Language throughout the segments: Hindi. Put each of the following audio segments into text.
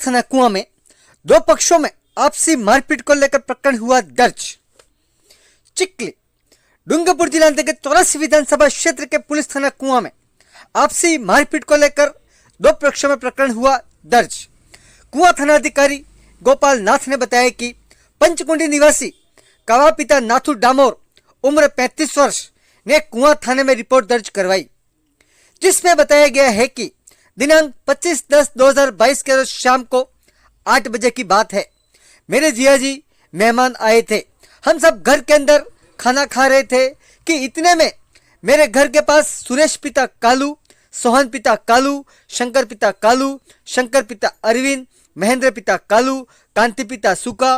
थाना कुआं में दो पक्षों में आपसी मारपीट को लेकर प्रकरण हुआ दर्ज। चिकली डूंगरपुर जिला अंतर्गत 84 विधानसभा क्षेत्र के पुलिस थाना कुआं में आपसी मारपीट को लेकर दो पक्षों में प्रकरण हुआ दर्ज। कुआं थाना अधिकारी गोपाल नाथ ने बताया कि पंचकुंडी निवासी कावा पिता नाथू डामोर उम्र 35 वर्ष ने कुआं थाने में रिपोर्ट दर्ज करवाई, जिसमें बताया गया है कि दिनांक 25/10/2022 के रोज शाम को 8 बजे की बात है। मेरे जिया जी मेहमान आए थे। हम सब घर के अंदर खाना खा रहे थे कि इतने में मेरे घर के पास सुरेश पिता कालू, सोहन पिता कालू, शंकर पिता कालू, शंकर पिता अरविंद, महेंद्र पिता कालू, कांति पिता सुका,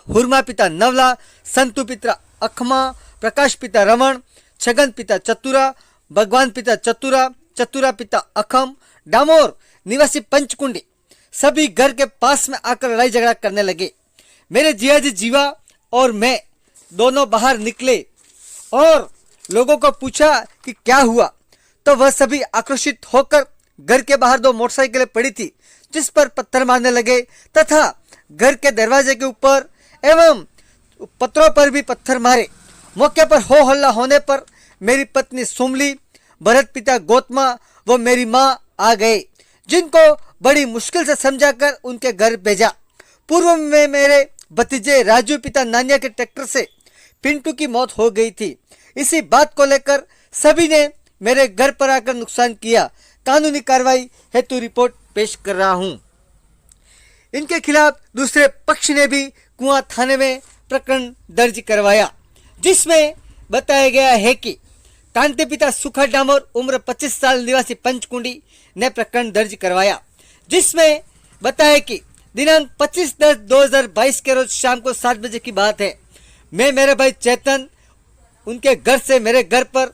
हुरमा पिता नवला, संतु पिता अखमा, प्रकाश पिता रमण, छगन पिता चतुरा, भगवान पिता चतुरा, चतुरा पिता अखम, डामोर निवासी पंचकुंडी सभी घर के पास में आकर लड़ाई झगड़ा करने लगे। मेरे जियाजी जीवा और मैं दोनों बाहर निकले और लोगों को पूछा कि क्या हुआ, तो वह सभी आक्रोशित होकर घर के बाहर दो मोटरसाइकिलें पड़ी थी जिस पर पत्थर मारने लगे तथा घर के दरवाजे के ऊपर एवं पत्रों पर भी पत्थर मारे। मौके पर हो हल्ला होने पर मेरी पत्नी सुमली, भरत पिता गौतमा व मेरी मां आ गए, जिनको बड़ी मुश्किल से समझाकर उनके घर भेजा। पूर्व में मेरे भतीजे राजू पिता नानिया के ट्रैक्टर से पिंटू की मौत हो गई थी। इसी बात को लेकर सभी ने मेरे घर पर आकर नुकसान किया। कानूनी कार्रवाई हेतु रिपोर्ट पेश कर रहा हूं। इनके खिलाफ दूसरे पक्ष ने भी कुआं थाने में प्रकरण दर्ज करवाया, जिसमें बताया गया है कि कांति पिता सुखा डामोर उम्र 25 साल निवासी पंचकुंडी ने प्रकरण दर्ज करवाया, जिसमें बताया कि दिनांक 25/10/2022 के रोज शाम को 7 बजे की बात है। मैं मेरे भाई चेतन उनके घर से मेरे घर पर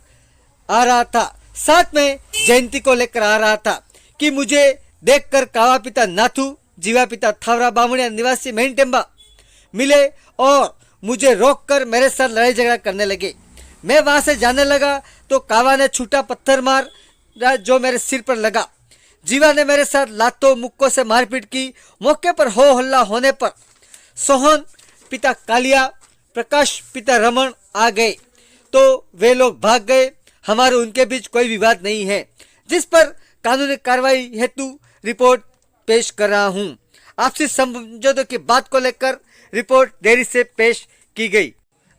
आ रहा था, साथ में जयंती को लेकर आ रहा था कि मुझे देखकर कावा पिता नाथू, जीवा पिता थावरा बामुड़िया निवासी मेहनटेम्बा मिले और मुझे रोककर मेरे साथ लड़ाई झगड़ा करने लगे। मैं वहां से जाने लगा तो कावा ने छूटा पत्थर मार जो मेरे सिर पर लगा। जीवा ने मेरे साथ लातों मुक्कों से मारपीट की। मौके पर हो हल्ला होने पर सोहन पिता कालिया, प्रकाश पिता रमन आ गए तो वे लोग भाग गए। हमारे उनके बीच कोई विवाद नहीं है, जिस पर कानूनी कार्रवाई हेतु रिपोर्ट पेश कर रहा हूं। आपसी समझौते की बात को लेकर रिपोर्ट देरी से पेश की गई।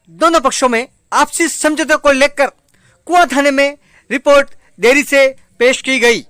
दोनों पक्षों में आपसी समझौते को लेकर कुआं थाने में रिपोर्ट देरी से पेश की गई।